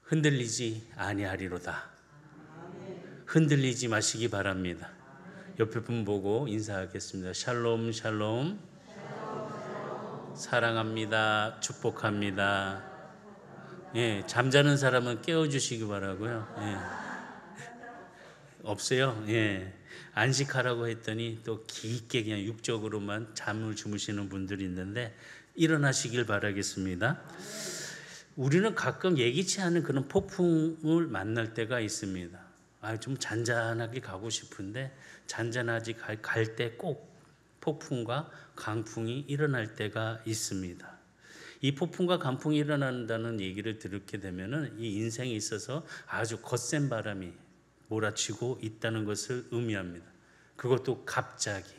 흔들리지 아니하리로다. 흔들리지 마시기 바랍니다. 옆에 분 보고 인사하겠습니다. 샬롬 샬롬. 사랑합니다. 축복합니다. 예, 잠자는 사람은 깨워주시기 바라고요. 예. 없어요. 예. 안식하라고 했더니 또 깊게 그냥 육적으로만 잠을 주무시는 분들이 있는데 일어나시길 바라겠습니다. 우리는 가끔 예기치 않은 그런 폭풍을 만날 때가 있습니다. 좀 잔잔하게 가고 싶은데 잔잔하지 갈 때 꼭 폭풍과 강풍이 일어날 때가 있습니다. 이 폭풍과 강풍이 일어난다는 얘기를 듣게 되면은 이 인생에 있어서 아주 거센 바람이 몰아치고 있다는 것을 의미합니다. 그것도 갑자기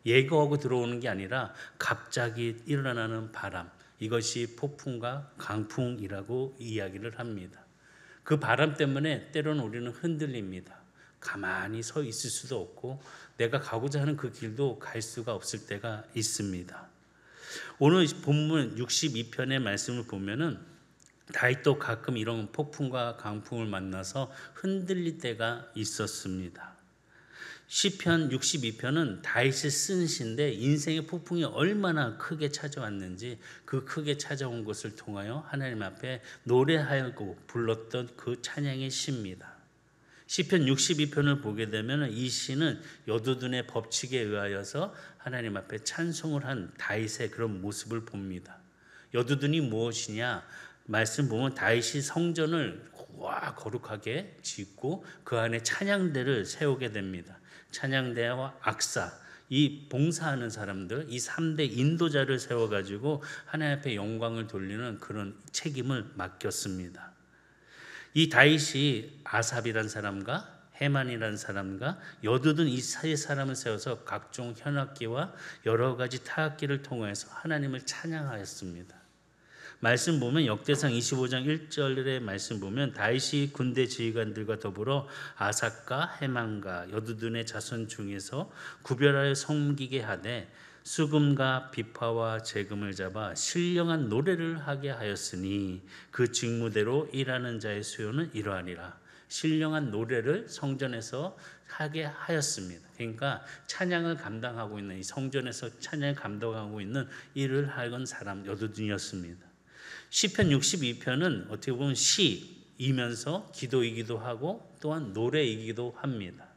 예고하고 들어오는 게 아니라 갑자기 일어나는 바람, 이것이 폭풍과 강풍이라고 이야기를 합니다. 그 바람 때문에 때로는 우리는 흔들립니다. 가만히 서 있을 수도 없고 내가 가고자 하는 그 길도 갈 수가 없을 때가 있습니다. 오늘 본문 62편의 말씀을 보면은 다윗도 가끔 이런 폭풍과 강풍을 만나서 흔들릴 때가 있었습니다. 시편 62편은 다윗이 쓴 시인데 인생의 폭풍이 얼마나 크게 찾아왔는지 그 크게 찾아온 것을 통하여 하나님 앞에 노래하고 불렀던 그 찬양의 시입니다. 시편 62편을 보게 되면 이 시는 여두둔의 법칙에 의하여서 하나님 앞에 찬송을 한 다윗의 그런 모습을 봅니다. 여두둔이 무엇이냐? 말씀 보면 다윗이 성전을 거룩하게 짓고 그 안에 찬양대를 세우게 됩니다. 찬양대와 악사, 이 봉사하는 사람들, 이 3대 인도자를 세워가지고 하나님 앞에 영광을 돌리는 그런 책임을 맡겼습니다. 이 다윗이 아삽이란 사람과 헤만이라는 사람과 여두둔 이 세 사람을 세워서 각종 현악기와 여러 가지 타악기를 통해서 하나님을 찬양하였습니다. 말씀 보면 역대상 25장 1절의 말씀 보면 다윗이 군대 지휘관들과 더불어 아삭과 헤만과 여두둔의 자손 중에서 구별하여 섬기게 하되 수금과 비파와 재금을 잡아 신령한 노래를 하게 하였으니 그 직무대로 일하는 자의 수요는 이러하니라. 신령한 노래를 성전에서 하게 하였습니다. 그러니까 찬양을 감당하고 있는 이 성전에서 찬양을 감당하고 있는 일을 하던 사람 여두둔이었습니다. 시편 62편은 어떻게 보면 시이면서 기도이기도 하고 또한 노래이기도 합니다.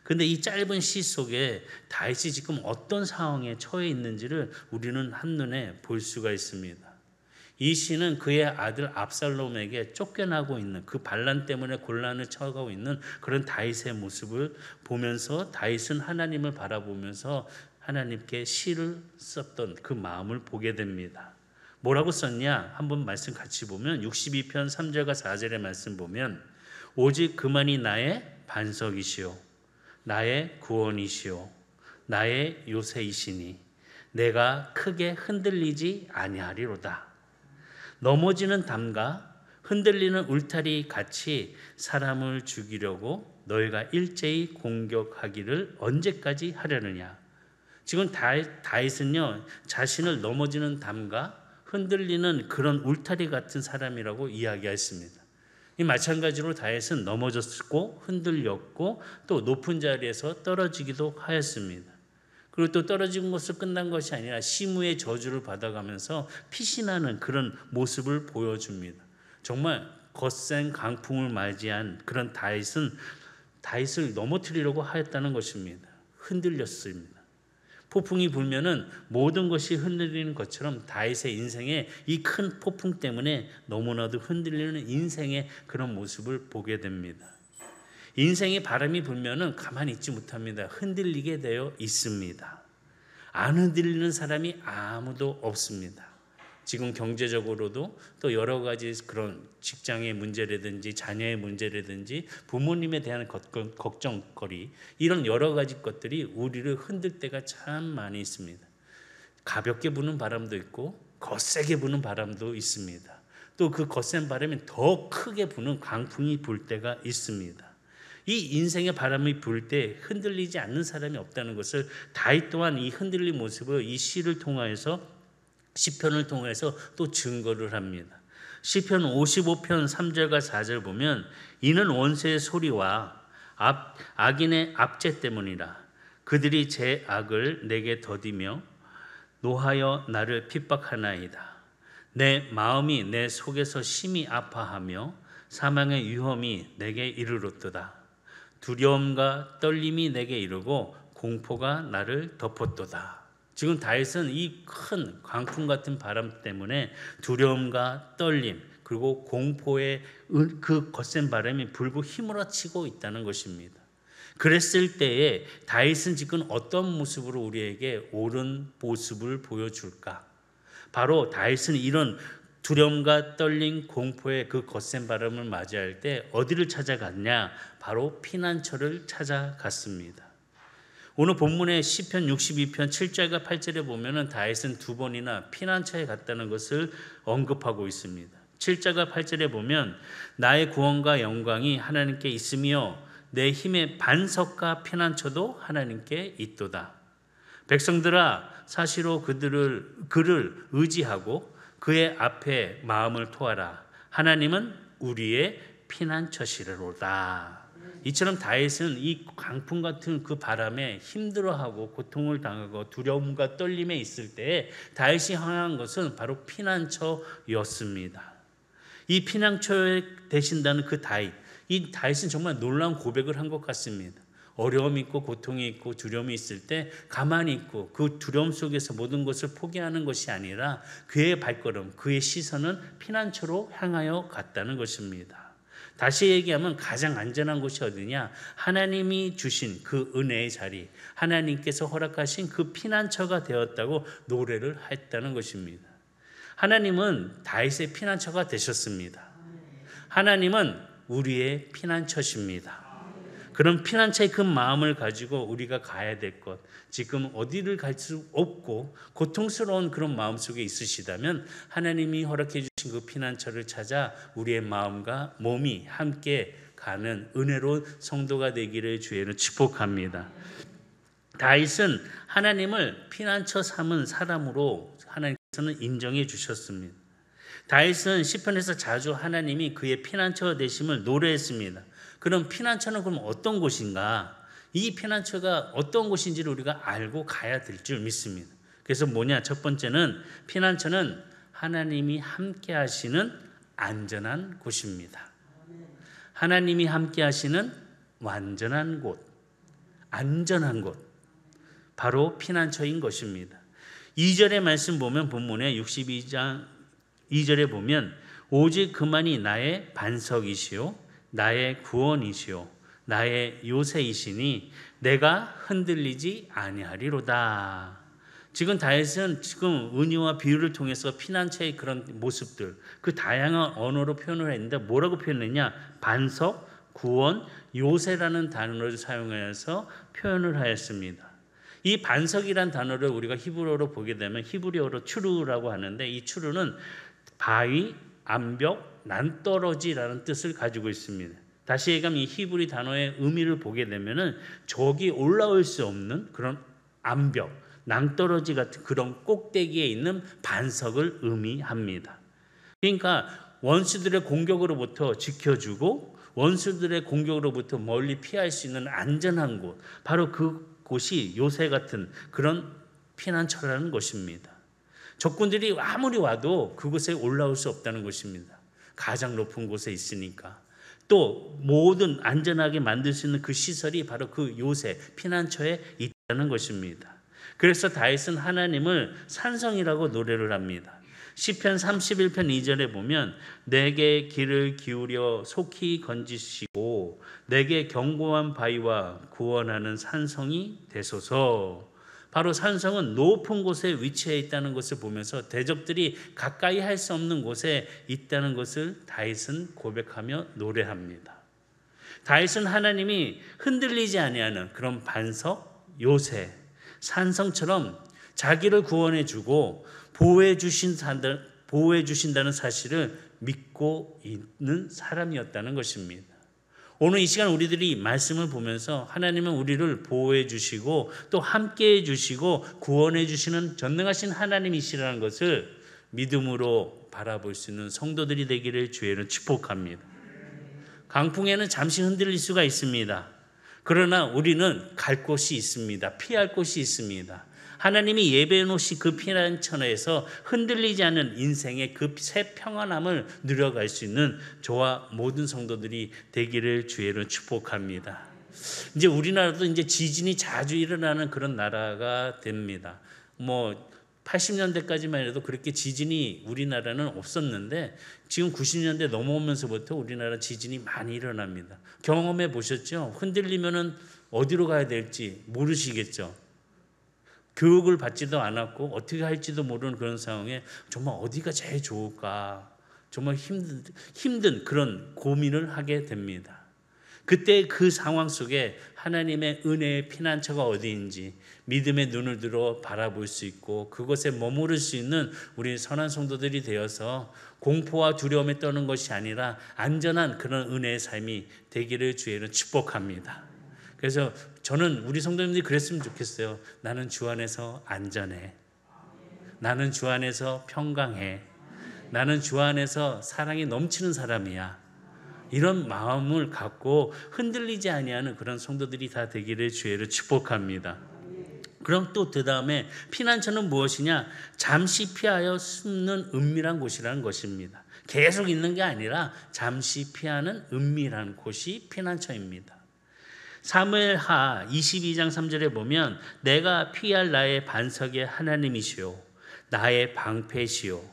그런데 이 짧은 시 속에 다윗이 지금 어떤 상황에 처해 있는지를 우리는 한눈에 볼 수가 있습니다. 이 시는 그의 아들 압살롬에게 쫓겨나고 있는 그 반란 때문에 곤란을 처하고 있는 그런 다윗의 모습을 보면서 다윗은 하나님을 바라보면서 하나님께 시를 썼던 그 마음을 보게 됩니다. 뭐라고 썼냐? 한번 말씀 같이 보면 62편 3절과 4절의 말씀 보면 오직 그만이 나의 반석이시오 나의 구원이시오 나의 요새이시니 내가 크게 흔들리지 아니하리로다. 넘어지는 담과 흔들리는 울타리 같이 사람을 죽이려고 너희가 일제히 공격하기를 언제까지 하려느냐. 지금 다윗은요 자신을 넘어지는 담과 흔들리는 그런 울타리 같은 사람이라고 이야기했습니다. 이 마찬가지로 다윗은 넘어졌고 흔들렸고 또 높은 자리에서 떨어지기도 하였습니다. 그리고 또 떨어진 것으로 끝난 것이 아니라 시므의 저주를 받아가면서 피신하는 그런 모습을 보여줍니다. 정말 거센 강풍을 맞이한 그런 다윗을 넘어뜨리려고 하였다는 것입니다. 흔들렸습니다. 폭풍이 불면은 모든 것이 흔들리는 것처럼 다윗의 인생에 이 큰 폭풍 때문에 너무나도 흔들리는 인생의 그런 모습을 보게 됩니다. 인생의 바람이 불면은 가만히 있지 못합니다. 흔들리게 되어 있습니다. 안 흔들리는 사람이 아무도 없습니다. 지금 경제적으로도 또 여러 가지 그런 직장의 문제라든지 자녀의 문제라든지 부모님에 대한 걱정거리 이런 여러 가지 것들이 우리를 흔들 때가 참 많이 있습니다. 가볍게 부는 바람도 있고 거세게 부는 바람도 있습니다. 또 그 거센 바람이 더 크게 부는 강풍이 불 때가 있습니다. 이 인생의 바람이 불 때 흔들리지 않는 사람이 없다는 것을 다윗 또한 이 흔들린 모습을 이 시를 통하여서 시편을 통해서 또 증거를 합니다. 시편 55편 3절과 4절 보면 이는 원수의 소리와 악인의 압제 때문이라. 그들이 제 악을 내게 더디며 노하여 나를 핍박하나이다. 내 마음이 내 속에서 심히 아파하며 사망의 위험이 내게 이르렀도다. 두려움과 떨림이 내게 이르고 공포가 나를 덮었도다. 지금 다윗은 이 큰 광풍 같은 바람 때문에 두려움과 떨림 그리고 공포의 그 거센 바람이 불고 휘몰아치고 있다는 것입니다. 그랬을 때에 다윗은 지금 어떤 모습으로 우리에게 옳은 모습을 보여줄까? 바로 다윗은 이런 두려움과 떨림, 공포의 그 거센 바람을 맞이할 때 어디를 찾아갔냐? 바로 피난처를 찾아갔습니다. 오늘 본문의 시편 62편 7절과 8절에 보면은 다윗은 두 번이나 피난처에 갔다는 것을 언급하고 있습니다. 7절과 8절에 보면 나의 구원과 영광이 하나님께 있으며 내 힘의 반석과 피난처도 하나님께 있도다. 백성들아 사시로 그를 의지하고 그의 앞에 마음을 토하라. 하나님은 우리의 피난처시로다. 이처럼 다윗은 이 강풍 같은 그 바람에 힘들어하고 고통을 당하고 두려움과 떨림에 있을 때 다윗이 향한 것은 바로 피난처였습니다. 이 피난처에 되신다는 그 다윗, 이 다윗은 정말 놀라운 고백을 한 것 같습니다. 어려움이 있고 고통이 있고 두려움이 있을 때 가만히 있고 그 두려움 속에서 모든 것을 포기하는 것이 아니라 그의 발걸음, 그의 시선은 피난처로 향하여 갔다는 것입니다. 다시 얘기하면 가장 안전한 곳이 어디냐? 하나님이 주신 그 은혜의 자리, 하나님께서 허락하신 그 피난처가 되었다고 노래를 했다는 것입니다. 하나님은 다윗의 피난처가 되셨습니다. 하나님은 우리의 피난처십니다. 그런 피난처의 그 마음을 가지고 우리가 가야 될 것, 지금 어디를 갈 수 없고 고통스러운 그런 마음속에 있으시다면 하나님이 허락해 주신 그 피난처를 찾아 우리의 마음과 몸이 함께 가는 은혜로운 성도가 되기를 주의로 축복합니다. 다윗은 하나님을 피난처 삼은 사람으로 하나님께서는 인정해 주셨습니다. 다윗은 시편에서 자주 하나님이 그의 피난처가 되심을 노래했습니다. 그럼 피난처는 그럼 어떤 곳인가? 이 피난처가 어떤 곳인지를 우리가 알고 가야 될 줄 믿습니다. 그래서 뭐냐? 첫 번째는 피난처는 하나님이 함께 하시는 안전한 곳입니다. 하나님이 함께 하시는 완전한 곳, 안전한 곳, 바로 피난처인 것입니다. 2절의 말씀 보면 본문에 62장 2절에 보면 오직 그만이 나의 반석이시오 나의 구원이시오 나의 요새이시니 내가 흔들리지 아니하리로다. 지금 다윗은 지금 은유와 비유를 통해서 피난처의 그런 모습들, 그 다양한 언어로 표현을 했는데 뭐라고 표현했냐? 반석, 구원, 요새라는 단어를 사용해서 표현을 하였습니다. 이 반석이란 단어를 우리가 히브리어로 보게 되면 히브리어로 추루라고 하는데 이 추루는 바위, 암벽, 낭떠러지라는 뜻을 가지고 있습니다. 다시 얘기하면 이 히브리 단어의 의미를 보게 되면은 저기 올라올 수 없는 그런 암벽, 낭떠러지 같은 그런 꼭대기에 있는 반석을 의미합니다. 그러니까 원수들의 공격으로부터 지켜주고 원수들의 공격으로부터 멀리 피할 수 있는 안전한 곳, 바로 그곳이 요새 같은 그런 피난처라는 것입니다. 적군들이 아무리 와도 그곳에 올라올 수 없다는 것입니다. 가장 높은 곳에 있으니까. 또 모든 안전하게 만들 수 있는 그 시설이 바로 그 요새 피난처에 있다는 것입니다. 그래서 다윗은 하나님을 산성이라고 노래를 합니다. 시편 31편 2절에 보면 내게 귀를 기울여 속히 건지시고 내게 견고한 바위와 구원하는 산성이 되소서. 바로 산성은 높은 곳에 위치해 있다는 것을 보면서 대적들이 가까이 할 수 없는 곳에 있다는 것을 다윗은 고백하며 노래합니다. 다윗은 하나님이 흔들리지 아니하는 그런 반석, 요새, 산성처럼 자기를 구원해 주고 보호해 주신다는 사실을 믿고 있는 사람이었다는 것입니다. 오늘 이 시간 우리들이 말씀을 보면서 하나님은 우리를 보호해 주시고 또 함께해 주시고 구원해 주시는 전능하신 하나님이시라는 것을 믿음으로 바라볼 수 있는 성도들이 되기를 주의로 축복합니다. 강풍에는 잠시 흔들릴 수가 있습니다. 그러나 우리는 갈 곳이 있습니다. 피할 곳이 있습니다. 하나님이 예배해 놓으신 그 피난처에서 흔들리지 않는 인생의 그 새 평안함을 누려갈 수 있는 저와 모든 성도들이 되기를 주의로 축복합니다. 이제 우리나라도 이제 지진이 자주 일어나는 그런 나라가 됩니다. 80년대까지만 해도 그렇게 지진이 우리나라는 없었는데 지금 90년대 넘어오면서부터 우리나라 지진이 많이 일어납니다. 경험해 보셨죠? 흔들리면은 어디로 가야 될지 모르시겠죠? 교육을 받지도 않았고 어떻게 할지도 모르는 그런 상황에 정말 어디가 제일 좋을까? 정말 힘든 그런 고민을 하게 됩니다. 그때 그 상황 속에 하나님의 은혜의 피난처가 어디인지 믿음의 눈을 들어 바라볼 수 있고 그곳에 머무를 수 있는 우리 선한 성도들이 되어서 공포와 두려움에 떠는 것이 아니라 안전한 그런 은혜의 삶이 되기를 주의로 축복합니다. 그래서 저는 우리 성도님들이 그랬으면 좋겠어요. 나는 주 안에서 안전해. 나는 주 안에서 평강해. 나는 주 안에서 사랑이 넘치는 사람이야. 이런 마음을 갖고 흔들리지 아니하는 그런 성도들이 다 되기를 주의로 축복합니다. 그럼 또 그 다음에 피난처는 무엇이냐? 잠시 피하여 숨는 은밀한 곳이라는 것입니다. 계속 있는 게 아니라 잠시 피하는 은밀한 곳이 피난처입니다. 사무엘하 22장 3절에 보면 내가 피할 나의 반석의 하나님이시오 나의 방패시오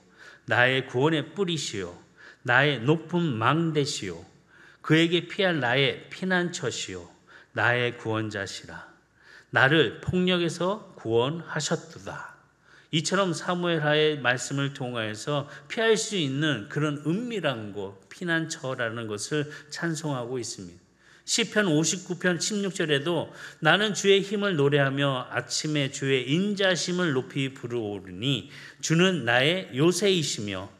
나의 구원의 뿌리시오 나의 높은 망대시오 그에게 피할 나의 피난처시오 나의 구원자시라 나를 폭력에서 구원하셨도다. 이처럼 사무엘하의 말씀을 통하여서 피할 수 있는 그런 은밀한 곳 피난처라는 것을 찬송하고 있습니다. 시편 59편 16절에도 나는 주의 힘을 노래하며 아침에 주의 인자심을 높이 부르오르니 주는 나의 요새이시며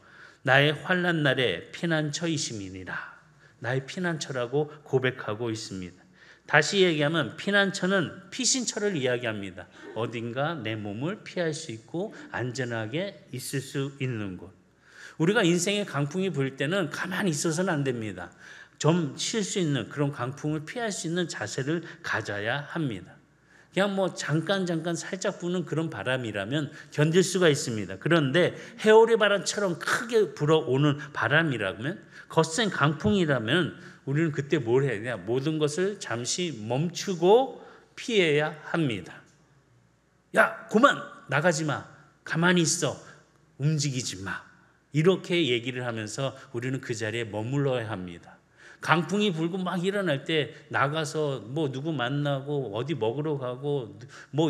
나의 환난 날에 피난처이심이니라. 나의 피난처라고 고백하고 있습니다. 다시 얘기하면 피난처는 피신처를 이야기합니다. 어딘가 내 몸을 피할 수 있고 안전하게 있을 수 있는 곳. 우리가 인생의 강풍이 불 때는 가만히 있어서는 안 됩니다. 좀 쉴 수 있는 그런 강풍을 피할 수 있는 자세를 가져야 합니다. 그냥 잠깐 살짝 부는 그런 바람이라면 견딜 수가 있습니다. 그런데 해오리 바람처럼 크게 불어오는 바람이라면 거센 강풍이라면 우리는 그때 뭘 해야 되냐? 모든 것을 잠시 멈추고 피해야 합니다. 야, 그만 나가지 마. 가만히 있어. 움직이지 마. 이렇게 얘기를 하면서 우리는 그 자리에 머물러야 합니다. 강풍이 불고 막 일어날 때 나가서 누구 만나고 어디 먹으러 가고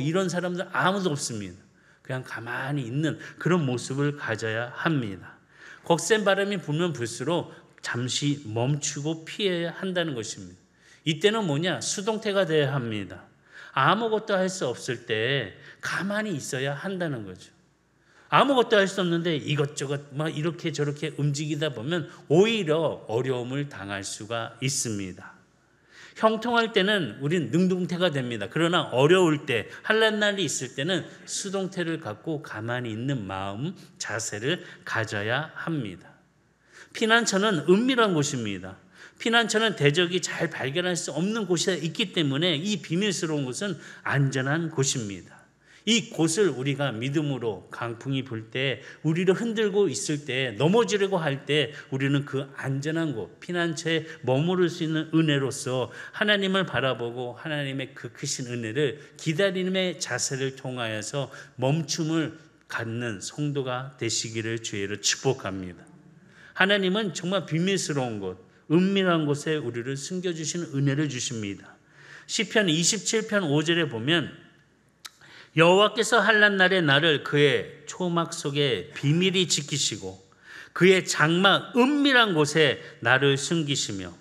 이런 사람들 아무도 없습니다. 그냥 가만히 있는 그런 모습을 가져야 합니다. 거센 바람이 불면 불수록 잠시 멈추고 피해야 한다는 것입니다. 이때는 수동태가 되어야 합니다. 아무것도 할 수 없을 때 가만히 있어야 한다는 거죠. 아무것도 할 수 없는데 이것저것 이렇게 저렇게 움직이다 보면 오히려 어려움을 당할 수가 있습니다. 형통할 때는 우린 능동태가 됩니다. 그러나 어려울 때, 환난 날이 있을 때는 수동태를 갖고 가만히 있는 마음, 자세를 가져야 합니다. 피난처는 은밀한 곳입니다. 피난처는 대적이 잘 발견할 수 없는 곳에 있기 때문에 이 비밀스러운 곳은 안전한 곳입니다. 이 곳을 우리가 믿음으로 강풍이 불 때, 우리를 흔들고 있을 때, 넘어지려고 할 때 우리는 그 안전한 곳, 피난처에 머무를 수 있는 은혜로서 하나님을 바라보고 하나님의 그 크신 은혜를 기다림의 자세를 통하여서 멈춤을 갖는 성도가 되시기를 주의로 축복합니다. 하나님은 정말 비밀스러운 곳, 은밀한 곳에 우리를 숨겨주시는 은혜를 주십니다. 시편 27편 5절에 보면 여호와께서 환난 날에 나를 그의 초막 속에 비밀히 지키시고 그의 장막 은밀한 곳에 나를 숨기시며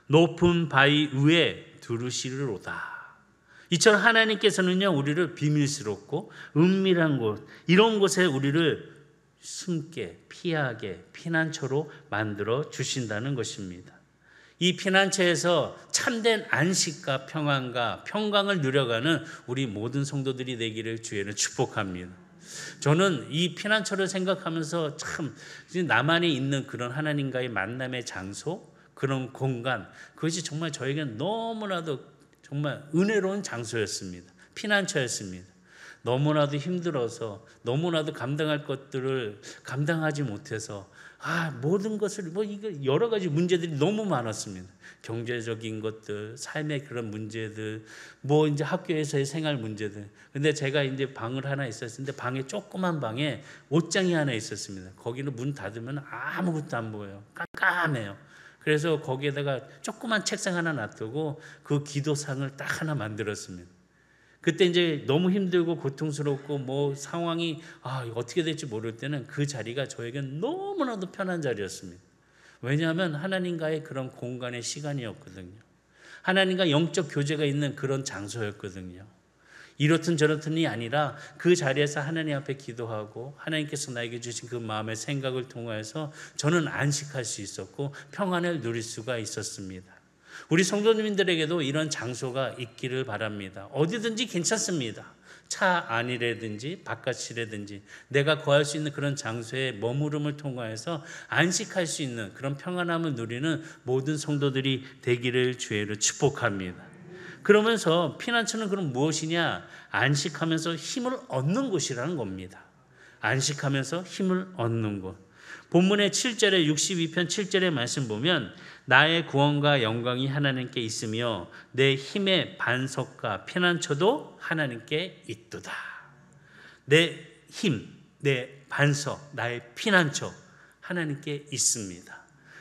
높은 바위 위에 두르시리로다. 이처럼 하나님께서는요 우리를 비밀스럽고 은밀한 곳 이런 곳에 우리를 숨게 피하게 피난처로 만들어 주신다는 것입니다. 이 피난처에서 참된 안식과 평안과 평강을 누려가는 우리 모든 성도들이 되기를 주의로 축복합니다. 저는 이 피난처를 생각하면서 참 나만이 있는 그런 하나님과의 만남의 장소, 그런 공간, 그것이 정말 저에게는 너무나도 정말 은혜로운 장소였습니다. 피난처였습니다. 너무나도 힘들어서 너무나도 감당할 것들을 감당하지 못해서 모든 것을 이게 여러 가지 문제들이 너무 많았습니다. 경제적인 것들, 삶의 그런 문제들, 이제 학교에서의 생활 문제들. 근데 제가 이제 방을 하나 있었는데 방에 조그만 방에 옷장이 하나 있었습니다. 거기는 문 닫으면 아무것도 안 보여요. 깜깜해요. 그래서 거기에다가 조그만 책상 하나 놔두고 그 기도상을 딱 하나 만들었습니다. 그때 이제 너무 힘들고 고통스럽고 상황이 어떻게 될지 모를 때는 그 자리가 저에겐 너무나도 편한 자리였습니다. 왜냐하면 하나님과의 그런 공간의 시간이었거든요. 하나님과 영적 교제가 있는 그런 장소였거든요. 이렇든 저렇든이 아니라 그 자리에서 하나님 앞에 기도하고 하나님께서 나에게 주신 그 마음의 생각을 통해서 저는 안식할 수 있었고 평안을 누릴 수가 있었습니다. 우리 성도님들에게도 이런 장소가 있기를 바랍니다. 어디든지 괜찮습니다. 차 안이라든지 바깥이라든지 내가 거할 수 있는 그런 장소에 머무름을 통하여서 안식할 수 있는 그런 평안함을 누리는 모든 성도들이 되기를 주의로 축복합니다. 그러면서 피난처는 그럼 무엇이냐? 안식하면서 힘을 얻는 곳이라는 겁니다. 안식하면서 힘을 얻는 곳. 본문의 7절에 62편 7절의 말씀 보면 나의 구원과 영광이 하나님께 있으며 내 힘의 반석과 피난처도 하나님께 있도다. 내 힘, 내 반석, 나의 피난처 하나님께 있습니다.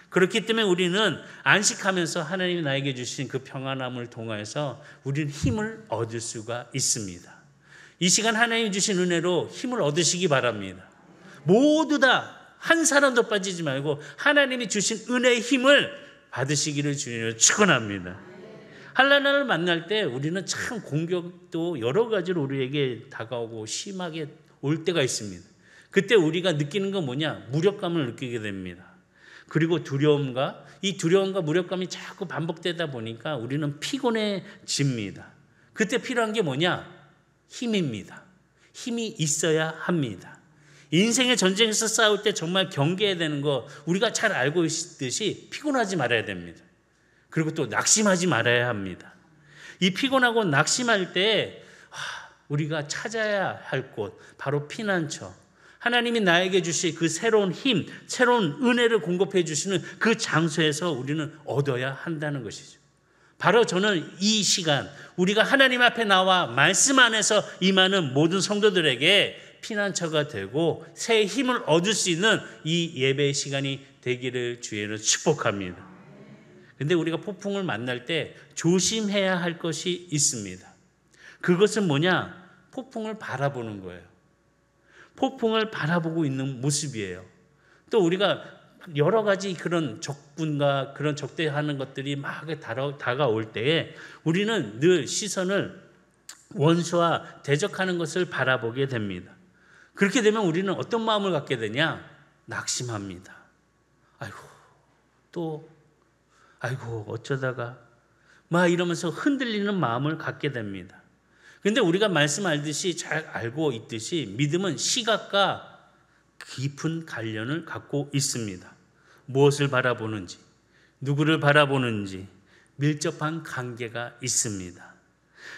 그렇기 때문에 우리는 안식하면서 하나님이 나에게 주신 그 평안함을 통해서 우리는 힘을 얻을 수가 있습니다. 이 시간 하나님이 주신 은혜로 힘을 얻으시기 바랍니다. 모두 다 한 사람도 빠지지 말고 하나님이 주신 은혜의 힘을 받으시기를 주님으로 축원합니다. 한란을 만날 때 우리는 참 공격도 여러 가지로 우리에게 다가오고 심하게 올 때가 있습니다. 그때 우리가 느끼는 건 뭐냐? 무력감을 느끼게 됩니다. 그리고 두려움과 무력감이 자꾸 반복되다 보니까 우리는 피곤해집니다. 그때 필요한 게 뭐냐? 힘입니다. 힘이 있어야 합니다. 인생의 전쟁에서 싸울 때 정말 경계해야 되는 거 우리가 잘 알고 있듯이 피곤하지 말아야 됩니다. 그리고 또 낙심하지 말아야 합니다. 이 피곤하고 낙심할 때 우리가 찾아야 할 곳 바로 피난처. 하나님이 나에게 주실 그 새로운 힘, 새로운 은혜를 공급해 주시는 그 장소에서 우리는 얻어야 한다는 것이죠. 바로 저는 이 시간 우리가 하나님 앞에 나와 말씀 안에서 임하는 모든 성도들에게 피난처가 되고 새 힘을 얻을 수 있는 이 예배의 시간이 되기를 주의로 축복합니다. 그런데 우리가 폭풍을 만날 때 조심해야 할 것이 있습니다. 그것은 뭐냐? 폭풍을 바라보는 거예요. 폭풍을 바라보고 있는 모습이에요. 또 우리가 여러 가지 그런 적군과 그런 적대하는 것들이 막 다가올 때에 우리는 늘 시선을 원수와 대적하는 것을 바라보게 됩니다. 그렇게 되면 우리는 어떤 마음을 갖게 되냐? 낙심합니다. 어쩌다가 이러면서 흔들리는 마음을 갖게 됩니다. 그런데 우리가 말씀 알듯이 잘 알고 있듯이 믿음은 시각과 깊은 관련을 갖고 있습니다. 무엇을 바라보는지, 누구를 바라보는지 밀접한 관계가 있습니다.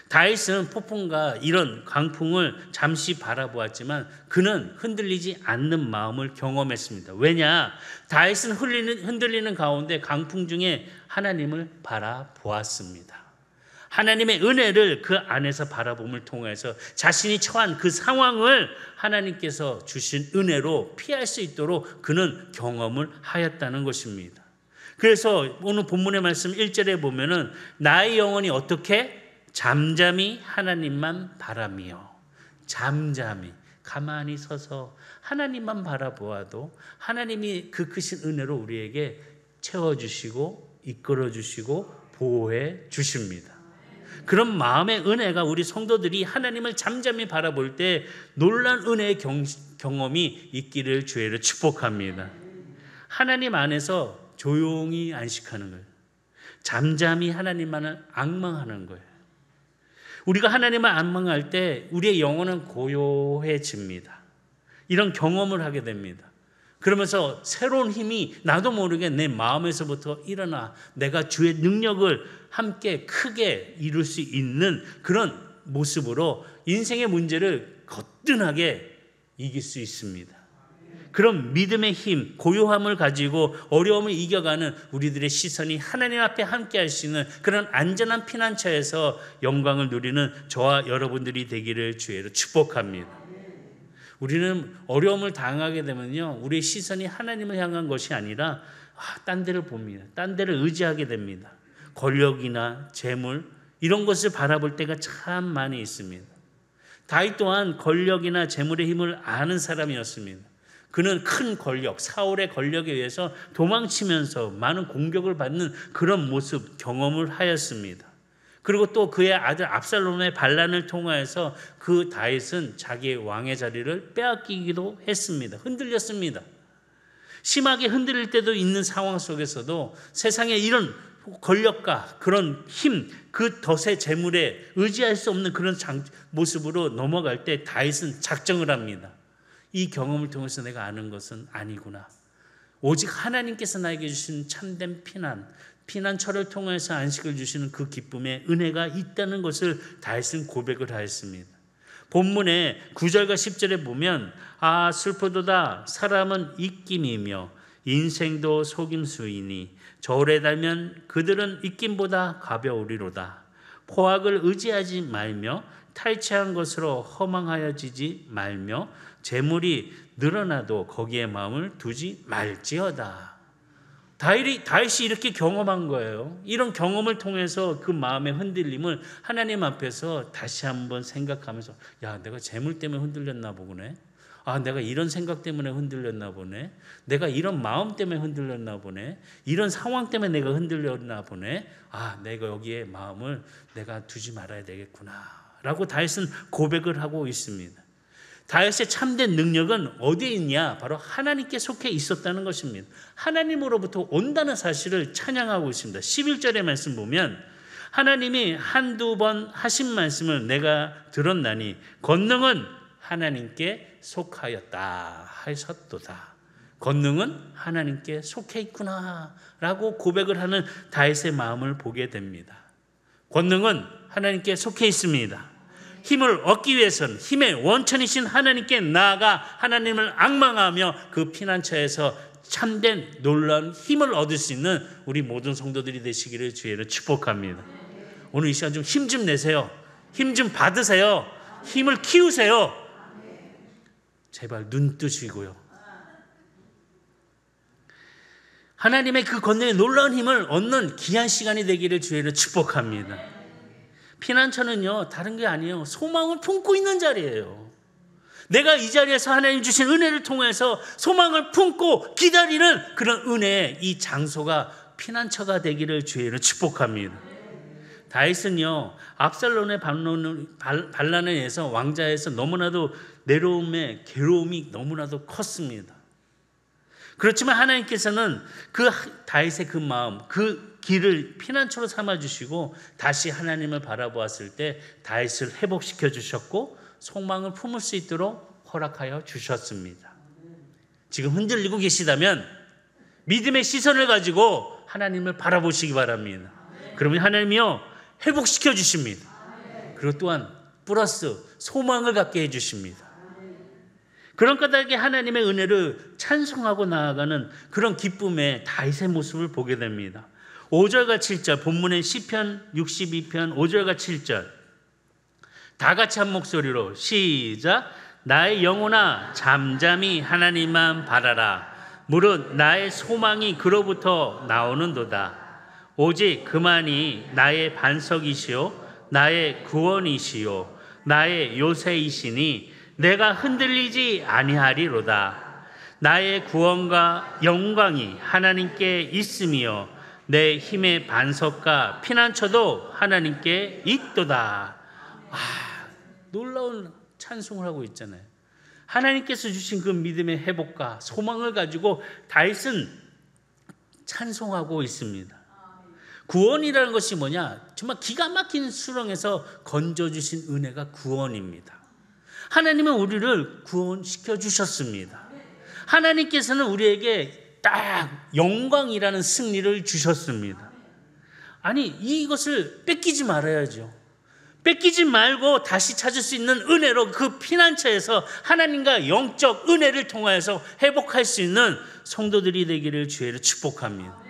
다윗은 폭풍과 이런 강풍을 잠시 바라보았지만 그는 흔들리지 않는 마음을 경험했습니다. 왜냐? 다윗은 흔들리는 가운데 강풍 중에 하나님을 바라보았습니다. 하나님의 은혜를 그 안에서 바라봄을 통해서 자신이 처한 그 상황을 하나님께서 주신 은혜로 피할 수 있도록 그는 경험을 하였다는 것입니다. 그래서 오늘 본문의 말씀 1절에 보면은 나의 영혼이 어떻게? 잠잠히 하나님만 바라며. 잠잠히 가만히 서서 하나님만 바라보아도 하나님이 그 크신 은혜로 우리에게 채워주시고 이끌어주시고 보호해 주십니다. 그런 마음의 은혜가 우리 성도들이 하나님을 잠잠히 바라볼 때 놀라운 은혜의 경험이 있기를 주의로 축복합니다. 하나님 안에서 조용히 안식하는 거예요. 잠잠히 하나님만을 앙망하는 거예요. 우리가 하나님을 앙망할 때 우리의 영혼은 고요해집니다. 이런 경험을 하게 됩니다. 그러면서 새로운 힘이 나도 모르게 내 마음에서부터 일어나 내가 주의 능력을 함께 크게 이룰 수 있는 그런 모습으로 인생의 문제를 거뜬하게 이길 수 있습니다. 그런 믿음의 힘, 고요함을 가지고 어려움을 이겨가는 우리들의 시선이 하나님 앞에 함께 할 수 있는 그런 안전한 피난처에서 영광을 누리는 저와 여러분들이 되기를 주의로 축복합니다. 우리는 어려움을 당하게 되면요, 우리의 시선이 하나님을 향한 것이 아니라 딴 데를 봅니다. 딴 데를 의지하게 됩니다. 권력이나 재물 이런 것을 바라볼 때가 참 많이 있습니다. 다윗 또한 권력이나 재물의 힘을 아는 사람이었습니다. 그는 큰 권력, 사울의 권력에 의해서 도망치면서 많은 공격을 받는 그런 모습 경험을 하였습니다. 그리고 또 그의 아들 압살롬의 반란을 통하여서 그 다윗은 자기의 왕의 자리를 빼앗기기도 했습니다. 흔들렸습니다. 심하게 흔들릴 때도 있는 상황 속에서도 세상에 이런 권력과 그런 힘, 그 덫의 재물에 의지할 수 없는 그런 모습으로 넘어갈 때 다윗은 작정을 합니다. 이 경험을 통해서 내가 아는 것은 아니구나. 오직 하나님께서 나에게 주신 참된 피난처를 통해서 안식을 주시는 그 기쁨의 은혜가 있다는 것을 다윗은 고백을 하였습니다. 본문의 9절과 10절에 보면 슬프도다 사람은 입김이며 인생도 속임수이니 저울에 달면 그들은 입김보다 가벼우리로다. 포악을 의지하지 말며 탈취한 것으로 허망하여지지 말며 재물이 늘어나도 거기에 마음을 두지 말지어다. 다윗이 이렇게 경험한 거예요. 이런 경험을 통해서 그 마음의 흔들림을 하나님 앞에서 다시 한번 생각하면서 내가 재물 때문에 흔들렸나 보네. 내가 이런 생각 때문에 흔들렸나 보네. 내가 이런 마음 때문에 흔들렸나 보네. 이런 상황 때문에 내가 흔들렸나 보네. 내가 여기에 마음을 내가 두지 말아야 되겠구나 라고 다윗은 고백을 하고 있습니다. 다윗의 참된 능력은 어디에 있냐? 바로 하나님께 속해 있었다는 것입니다. 하나님으로부터 온다는 사실을 찬양하고 있습니다. 11절의 말씀 보면 하나님이 한두 번 하신 말씀을 내가 들었나니 권능은 하나님께 속하였다 하셨도다. 권능은 하나님께 속해 있구나 라고 고백을 하는 다윗의 마음을 보게 됩니다. 권능은 하나님께 속해 있습니다. 힘을 얻기 위해서는 힘의 원천이신 하나님께 나아가 하나님을 앙망하며 그 피난처에서 참된 놀라운 힘을 얻을 수 있는 우리 모든 성도들이 되시기를 주의로 축복합니다. 오늘 이 시간 좀 힘 좀 내세요. 힘 좀 받으세요. 힘을 키우세요. 제발 눈 뜨시고요. 하나님의 그 권능의 놀라운 힘을 얻는 귀한 시간이 되기를 주의로 축복합니다. 피난처는요, 다른 게 아니에요. 소망을 품고 있는 자리예요. 내가 이 자리에서 하나님 주신 은혜를 통해서 소망을 품고 기다리는 그런 은혜의 이 장소가 피난처가 되기를 주의로 축복합니다. 다윗은요, 압살롬의 반란에 의해서 왕자에서 너무나도 내려움의 괴로움이 너무나도 컸습니다. 그렇지만 하나님께서는 그 다윗의 그 마음, 그 길을 피난처로 삼아주시고 다시 하나님을 바라보았을 때 다윗을 회복시켜 주셨고 소망을 품을 수 있도록 허락하여 주셨습니다. 지금 흔들리고 계시다면 믿음의 시선을 가지고 하나님을 바라보시기 바랍니다. 그러면 하나님이요 회복시켜 주십니다. 그리고 또한 플러스 소망을 갖게 해주십니다. 그런 까닭에 하나님의 은혜를 찬송하고 나아가는 그런 기쁨의 다윗의 모습을 보게 됩니다. 5절과 7절 본문의 시편 62편 5절과 7절 다 같이 한 목소리로 시작. 나의 영혼아 잠잠히 하나님만 바라라. 무릇 나의 소망이 그로부터 나오는도다. 오직 그만이 나의 반석이시요 나의 구원이시요 나의 요새이시니 내가 흔들리지 아니하리로다. 나의 구원과 영광이 하나님께 있으며 내 힘의 반석과 피난처도 하나님께 있도다. 놀라운 찬송을 하고 있잖아요. 하나님께서 주신 그 믿음의 회복과 소망을 가지고 다윗은 찬송하고 있습니다. 구원이라는 것이 뭐냐? 정말 기가 막힌 수렁에서 건져주신 은혜가 구원입니다. 하나님은 우리를 구원시켜 주셨습니다. 하나님께서는 우리에게 딱 영광이라는 승리를 주셨습니다. 아니, 이것을 뺏기지 말아야죠. 뺏기지 말고 다시 찾을 수 있는 은혜로 그 피난처에서 하나님과 영적 은혜를 통하여서 회복할 수 있는 성도들이 되기를 주의로 축복합니다.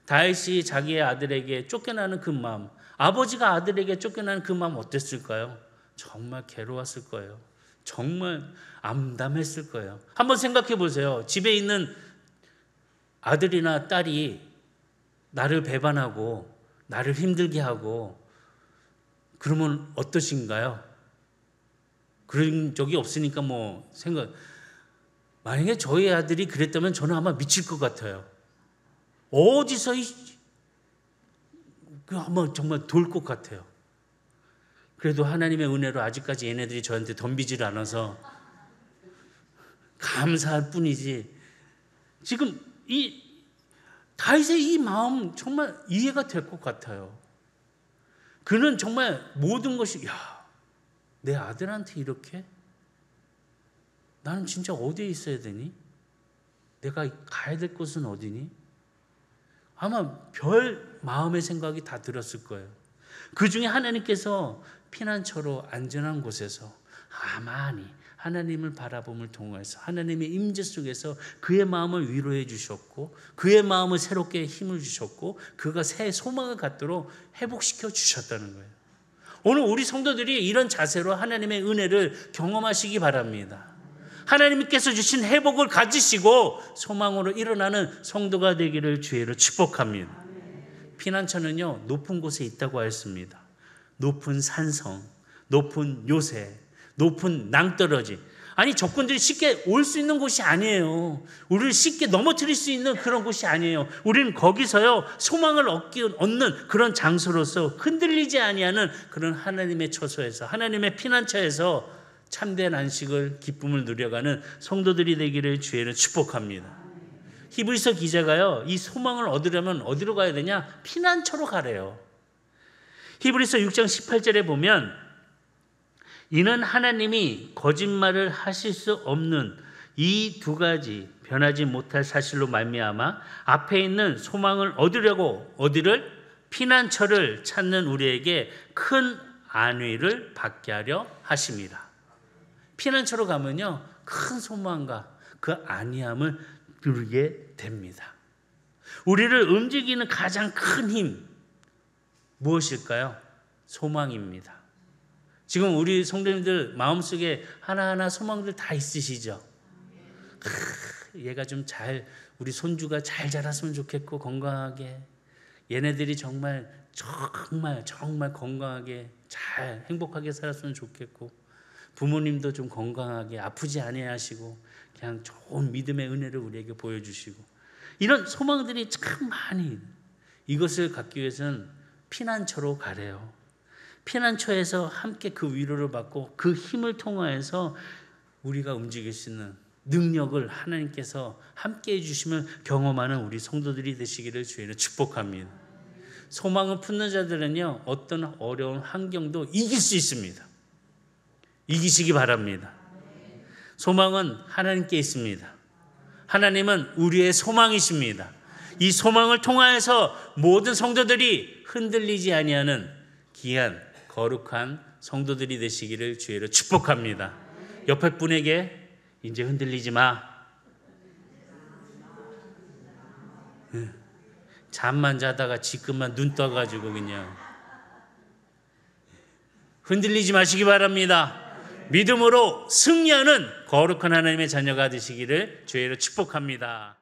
다윗이 자기의 아들에게 쫓겨나는 그 마음, 아버지가 아들에게 쫓겨나는 그 마음 어땠을까요? 정말 괴로웠을 거예요. 정말 암담했을 거예요. 한번 생각해 보세요. 집에 있는 아들이나 딸이 나를 배반하고 나를 힘들게 하고 그러면 어떠신가요? 그런 적이 없으니까 만약에 저희 아들이 그랬다면 저는 아마 미칠 것 같아요. 어디서 아마 정말 돌 것 같아요. 그래도 하나님의 은혜로 아직까지 얘네들이 저한테 덤비질 않아서 감사할 뿐이지. 지금 이 다윗의 이 마음 정말 이해가 될 것 같아요. 그는 정말 모든 것이 내 아들한테 이렇게? 나는 진짜 어디에 있어야 되니? 내가 가야 될 곳은 어디니? 아마 별 마음의 생각이 다 들었을 거예요. 그 중에 하나님께서 피난처로 안전한 곳에서 가만히 하나님을 바라봄을 통해서 하나님의 임재 속에서 그의 마음을 위로해 주셨고 그의 마음을 새롭게 힘을 주셨고 그가 새 소망을 갖도록 회복시켜 주셨다는 거예요. 오늘 우리 성도들이 이런 자세로 하나님의 은혜를 경험하시기 바랍니다. 하나님께서 주신 회복을 가지시고 소망으로 일어나는 성도가 되기를 주의로 축복합니다. 피난처는요, 높은 곳에 있다고 하였습니다. 높은 산성, 높은 요새, 높은 낭떠러지. 아니, 적군들이 쉽게 올 수 있는 곳이 아니에요. 우리를 쉽게 넘어뜨릴 수 있는 그런 곳이 아니에요. 우리는 거기서요, 소망을 얻는 그런 장소로서 흔들리지 아니하는 그런 하나님의 처소에서, 하나님의 피난처에서 참된 안식을, 기쁨을 누려가는 성도들이 되기를 주의로 축복합니다. 히브리서 기자가요, 이 소망을 얻으려면 어디로 가야 되냐? 피난처로 가래요. 히브리서 6장 18절에 보면 이는 하나님이 거짓말을 하실 수 없는 이 두 가지 변하지 못할 사실로 말미암아 앞에 있는 소망을 얻으려고 어디를? 피난처를 찾는 우리에게 큰 안위를 받게 하려 하십니다. 피난처로 가면요, 큰 소망과 그 안위함을 누리게 됩니다. 우리를 움직이는 가장 큰 힘 무엇일까요? 소망입니다. 지금 우리 성도님들 마음속에 하나하나 소망들 다 있으시죠? 얘가 좀 우리 손주가 잘 자랐으면 좋겠고 건강하게, 얘네들이 정말 건강하게 잘 행복하게 살았으면 좋겠고, 부모님도 좀 건강하게 아프지 아니하시고 그냥 좋은 믿음의 은혜를 우리에게 보여주시고, 이런 소망들이 참 많이, 이것을 갖기 위해서는 피난처로 가래요. 피난처에서 함께 그 위로를 받고 그 힘을 통하여서 우리가 움직일 수 있는 능력을 하나님께서 함께 해주시면 경험하는 우리 성도들이 되시기를 주의로 축복합니다. 소망을 품는 자들은요, 어떤 어려운 환경도 이길 수 있습니다. 이기시기 바랍니다. 소망은 하나님께 있습니다. 하나님은 우리의 소망이십니다. 이 소망을 통하여서 모든 성도들이 흔들리지 아니하는 귀한 거룩한 성도들이 되시기를 주의로 축복합니다. 옆에 분에게 이제 흔들리지 마. 잠만 자다가 지금만 눈 떠가지고 그냥 흔들리지 마시기 바랍니다. 믿음으로 승리하는 거룩한 하나님의 자녀가 되시기를 주의로 축복합니다.